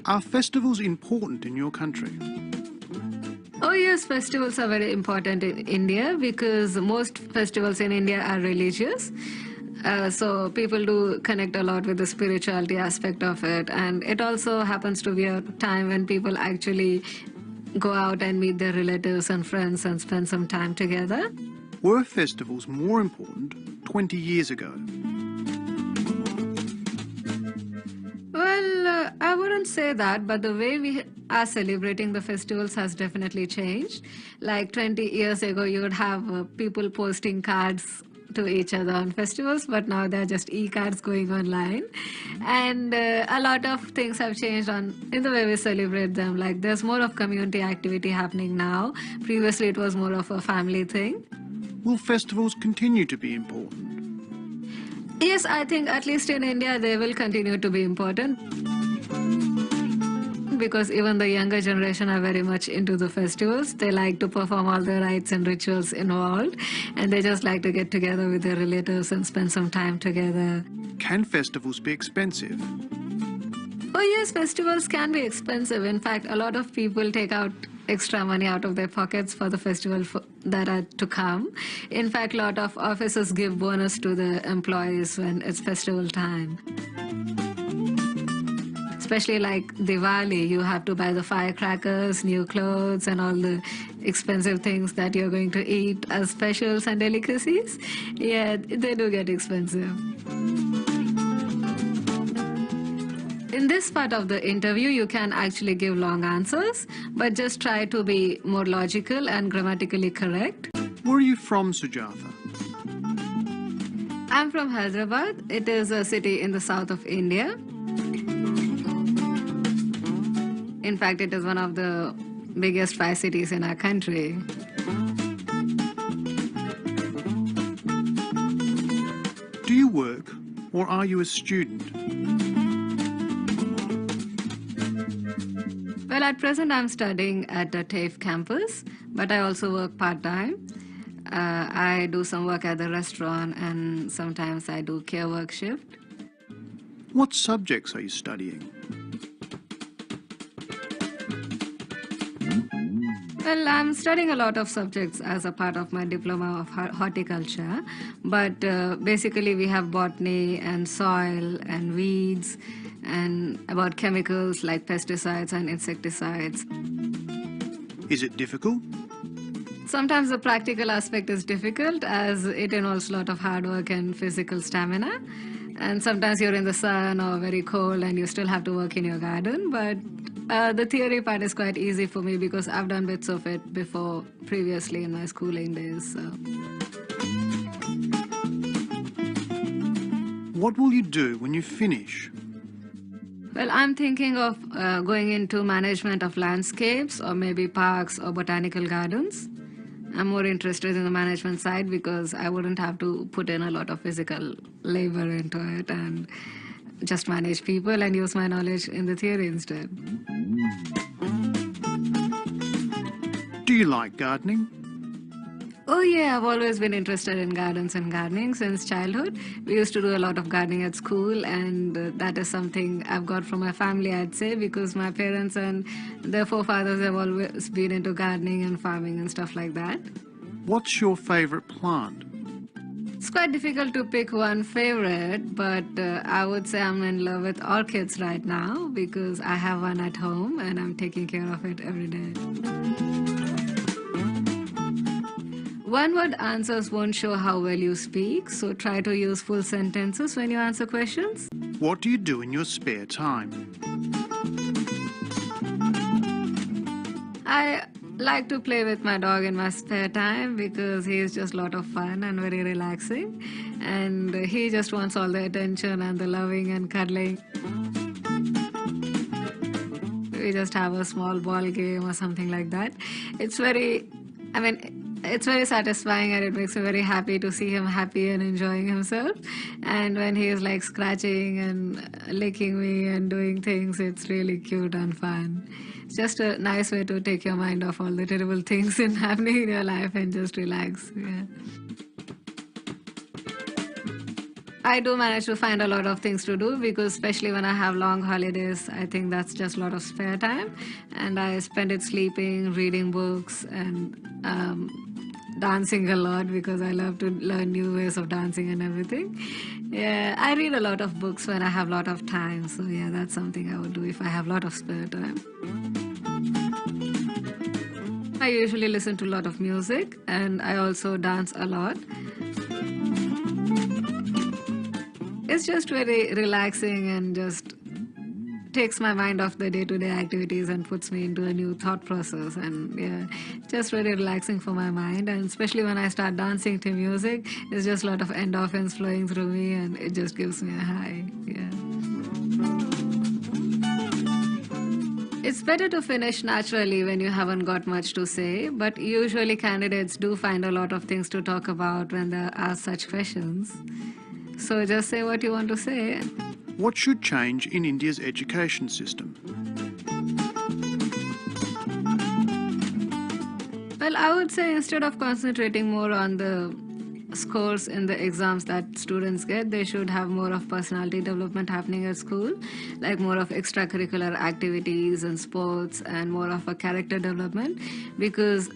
Are festivals important in your country? Oh yes, festivals are very important in India because most festivals in India are religious. So people do connect a lot with the spirituality aspect of it, and it also happens to be a time when people actually go out and meet their relatives and friends and spend some time together. Were festivals more important 20 years ago? Well, I wouldn't say that, but the way we are celebrating the festivals has definitely changed. Like 20 years ago, you would have people posting cards to each other on festivals, but now they're just e-cards going online. And a lot of things have changed in the way we celebrate them. Like there's more of community activity happening now. Previously, it was more of a family thing. Will festivals continue to be important? Yes, I think at least in India, they will continue to be important because even the younger generation are very much into the festivals. They like to perform all the rites and rituals involved, and they just like to get together with their relatives and spend some time together. Can festivals be expensive? Oh yes, festivals can be expensive. In fact, a lot of people take out extra money out of their pockets for the festival that are to come. In fact, a lot of offices give bonus to the employees when it's festival time. Especially like Diwali, you have to buy the firecrackers, new clothes, and all the expensive things that you're going to eat as specials and delicacies. Yeah, they do get expensive. In this part of the interview, you can actually give long answers, but just try to be more logical and grammatically correct. Where are you from, Sujatha? I'm from Hyderabad. It is a city in the south of India. In fact, it is one of the biggest 5 cities in our country. Do you work or are you a student? Well, at present I'm studying at the TAFE campus, but I also work part-time. I do some work at the restaurant and sometimes I do care work shift. What subjects are you studying? Well, I'm studying a lot of subjects as a part of my diploma of horticulture, but basically we have botany and soil and weeds and about chemicals like pesticides and insecticides. Is it difficult? Sometimes the practical aspect is difficult as it involves a lot of hard work and physical stamina. And sometimes you're in the sun or very cold and you still have to work in your garden. But the theory part is quite easy for me because I've done bits of it before previously in my schooling days. So. What will you do when you finish? Well, I'm thinking of going into management of landscapes or maybe parks or botanical gardens. I'm more interested in the management side because I wouldn't have to put in a lot of physical labor into it and just manage people and use my knowledge in the theory instead. Do you like gardening? Oh yeah, I've always been interested in gardens and gardening since childhood. We used to do a lot of gardening at school and that is something I've got from my family, I'd say, because my parents and their forefathers have always been into gardening and farming and stuff like that. What's your favorite plant? It's quite difficult to pick one favorite, but I would say I'm in love with orchids right now because I have one at home and I'm taking care of it every day. One-word answers won't show how well you speak, so try to use full sentences when you answer questions. What do you do in your spare time? I like to play with my dog in my spare time because he is just a lot of fun and very relaxing. And he just wants all the attention and the loving and cuddling. We just have a small ball game or something like that. It's very satisfying and it makes me very happy to see him happy and enjoying himself. And when he is like scratching and licking me and doing things, it's really cute and fun. It's just a nice way to take your mind off all the terrible things happening in your life and just relax. Yeah. I do manage to find a lot of things to do because, especially when I have long holidays, I think that's just a lot of spare time. And I spend it sleeping, reading books, and dancing a lot because I love to learn new ways of dancing and everything. Yeah, I read a lot of books when I have a lot of time. So, yeah, that's something I would do if I have a lot of spare time. I usually listen to a lot of music and I also dance a lot. It's just very relaxing and just takes my mind off the day-to-day activities and puts me into a new thought process, and yeah, just very relaxing for my mind. And especially when I start dancing to music, it's just a lot of endorphins flowing through me and it just gives me a high. Yeah, it's better to finish naturally when you haven't got much to say, but usually candidates do find a lot of things to talk about when they ask such questions. So just say what you want to say. What should change in India's education system? Well, I would say instead of concentrating more on the scores in the exams that students get, they should have more of personality development happening at school, like more of extracurricular activities and sports and more of a character development, because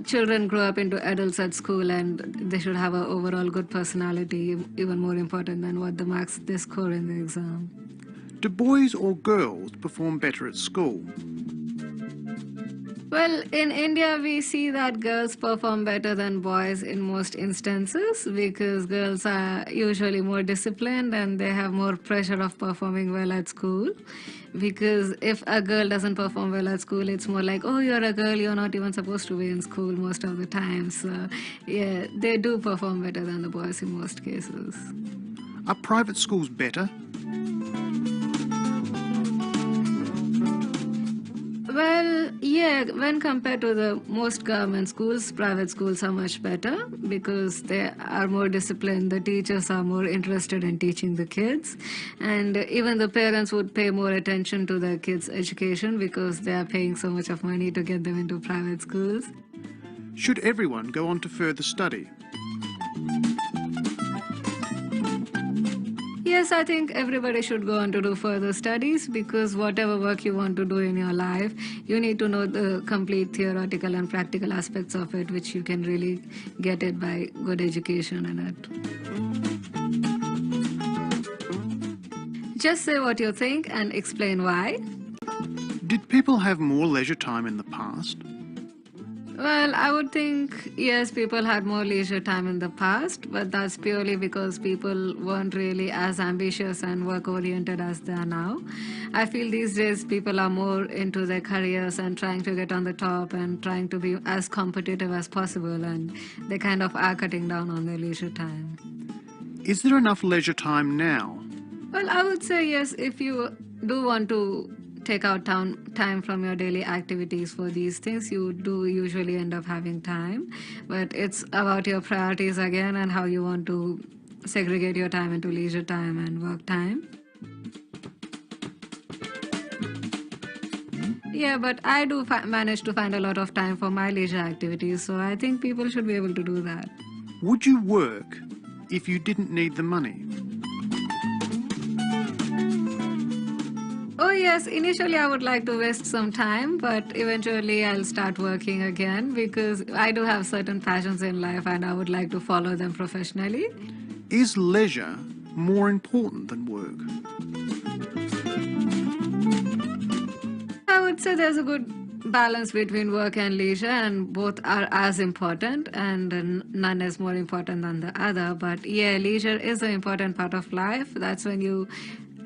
children grow up into adults at school and they should have an overall good personality, even more important than what the marks they score in the exam. Do boys or girls perform better at school? Well, in India, we see that girls perform better than boys in most instances because girls are usually more disciplined and they have more pressure of performing well at school. Because if a girl doesn't perform well at school, it's more like, oh, you're a girl, you're not even supposed to be in school most of the time. So, yeah, they do perform better than the boys in most cases. Are private schools better? Well, yeah, when compared to the most government schools, private schools are much better because they are more disciplined. The teachers are more interested in teaching the kids, and even the parents would pay more attention to their kids' education because they are paying so much of money to get them into private schools. Should everyone go on to further study? Yes, I think everybody should go on to do further studies because whatever work you want to do in your life, you need to know the complete theoretical and practical aspects of it, which you can really get it by good education in it. Just say what you think and explain why. Did people have more leisure time in the past? Well, I would think, yes, people had more leisure time in the past, but that's purely because people weren't really as ambitious and work-oriented as they are now. I feel these days people are more into their careers and trying to get on the top and trying to be as competitive as possible, and they kind of are cutting down on their leisure time. Is there enough leisure time now? Well, I would say yes, if you do want to take out time from your daily activities for these things, you do usually end up having time, but it's about your priorities again and how you want to segregate your time into leisure time and work time. Yeah, but I do manage to find a lot of time for my leisure activities, so I think people should be able to do that. Would you work if you didn't need the money? Oh yes, initially I would like to waste some time, but eventually I'll start working again because I do have certain passions in life and I would like to follow them professionally. Is leisure more important than work? I would say there's a good balance between work and leisure, and both are as important, and none is more important than the other. But yeah, leisure is an important part of life. That's when you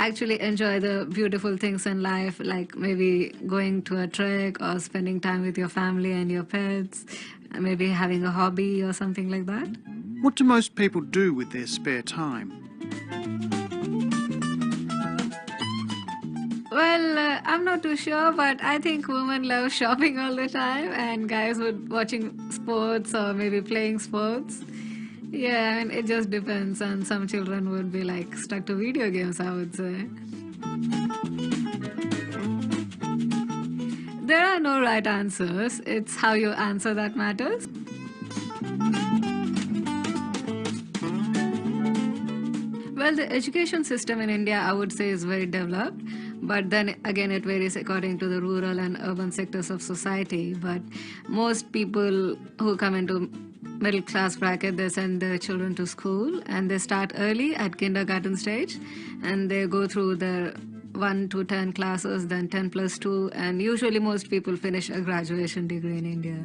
actually enjoy the beautiful things in life, like maybe going to a trek or spending time with your family and your pets, maybe having a hobby or something like that. What do most people do with their spare time? Well, I'm not too sure, but I think women love shopping all the time and guys would watching sports or maybe playing sports. Yeah, I mean, it just depends, and some children would be like stuck to video games, I would say. There are no right answers. It's how you answer that matters. Well, the education system in India, I would say, is very developed, but then again, it varies according to the rural and urban sectors of society. But most people who come into middle class bracket, they send their children to school and they start early at kindergarten stage, and they go through the 1 to 10 classes, then 10 plus 2, and usually most people finish a graduation degree in India.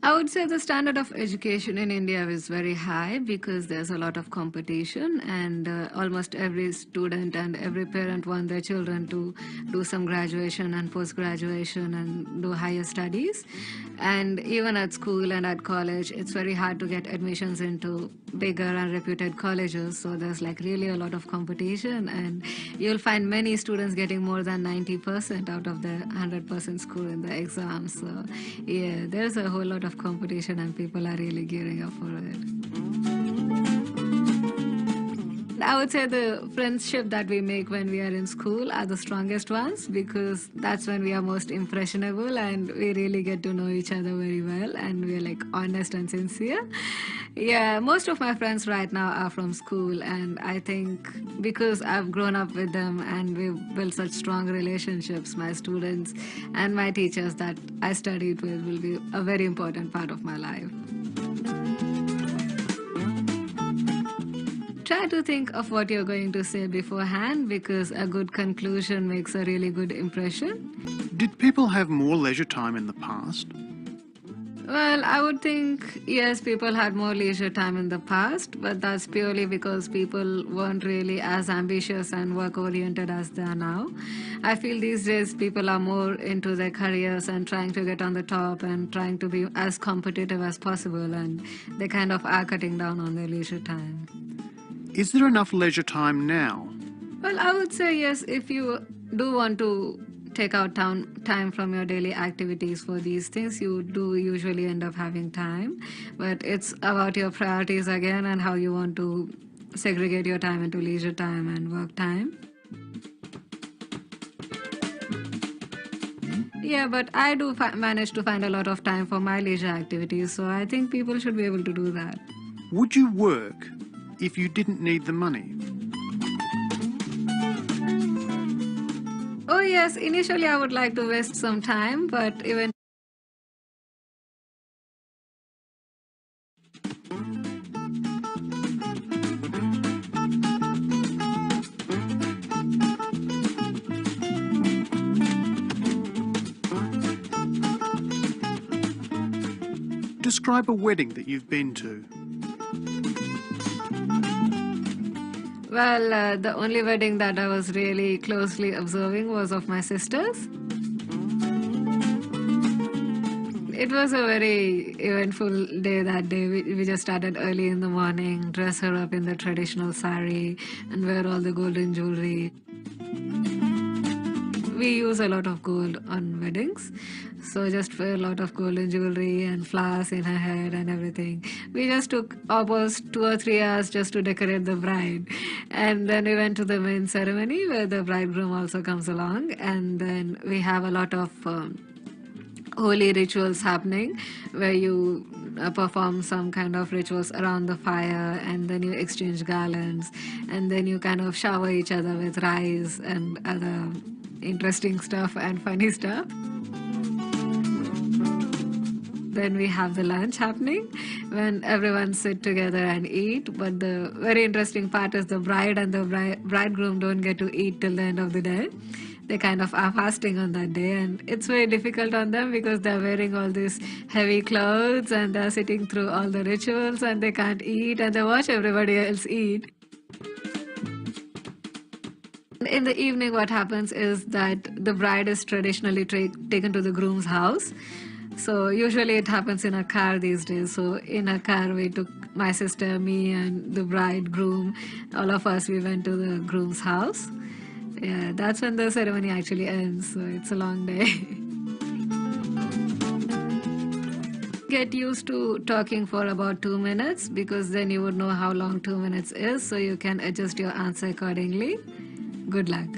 I would say the standard of education in India is very high because there's a lot of competition, and almost every student and every parent want their children to do some graduation and post-graduation and do higher studies. And even at school and at college, it's very hard to get admissions into bigger and reputed colleges. So there's like really a lot of competition, and you'll find many students getting more than 90% out of their 100% score in the exams. So yeah, there's a whole lot of competition and people are really gearing up for it. I would say the friendship that we make when we are in school are the strongest ones because that's when we are most impressionable and we really get to know each other very well and we're like honest and sincere. Yeah, most of my friends right now are from school, and I think because I've grown up with them and we've built such strong relationships, my students and my teachers that I studied with will be a very important part of my life. Try to think of what you're going to say beforehand because a good conclusion makes a really good impression. Did people have more leisure time in the past? Well, I would think, yes, people had more leisure time in the past, but that's purely because people weren't really as ambitious and work-oriented as they are now. I feel these days people are more into their careers and trying to get on the top and trying to be as competitive as possible, and they kind of are cutting down on their leisure time. Is there enough leisure time now? Well, I would say yes, if you do want to take out time from your daily activities for these things, you do usually end up having time. But it's about your priorities again and how you want to segregate your time into leisure time and work time. Yeah, but I do manage to find a lot of time for my leisure activities, so I think people should be able to do that. Would you work if you didn't need the money? Oh yes, initially I would like to waste some time, but even Describe a wedding that you've been to. well, the only wedding that I was really closely observing was of my sister's. It was a very eventful day that day. We just started early in the morning, dress her up in the traditional sari and wear all the golden jewelry. We use a lot of gold on weddings, so just wear a lot of golden jewelry and flowers in her head and everything. We just took almost 2 or 3 hours just to decorate the bride, and then we went to the main ceremony where the bridegroom also comes along, and then we have a lot of holy rituals happening where you perform some kind of rituals around the fire, and then you exchange garlands, and then you kind of shower each other with rice and other interesting stuff and funny stuff. Then we have the lunch happening when everyone sit together and eat. But the very interesting part is the bride and the bridegroom don't get to eat till the end of the day. They kind of are fasting on that day, and it's very difficult on them because they're wearing all these heavy clothes and they're sitting through all the rituals and they can't eat and they watch everybody else eat. In the evening, what happens is that the bride is traditionally taken to the groom's house. So usually it happens in a car these days. So in a car, we took my sister, me, and the bridegroom. All of us, we went to the groom's house. Yeah, that's when the ceremony actually ends. So it's a long day. Get used to talking for about 2 minutes because then you would know how long 2 minutes is. So you can adjust your answer accordingly. Good luck.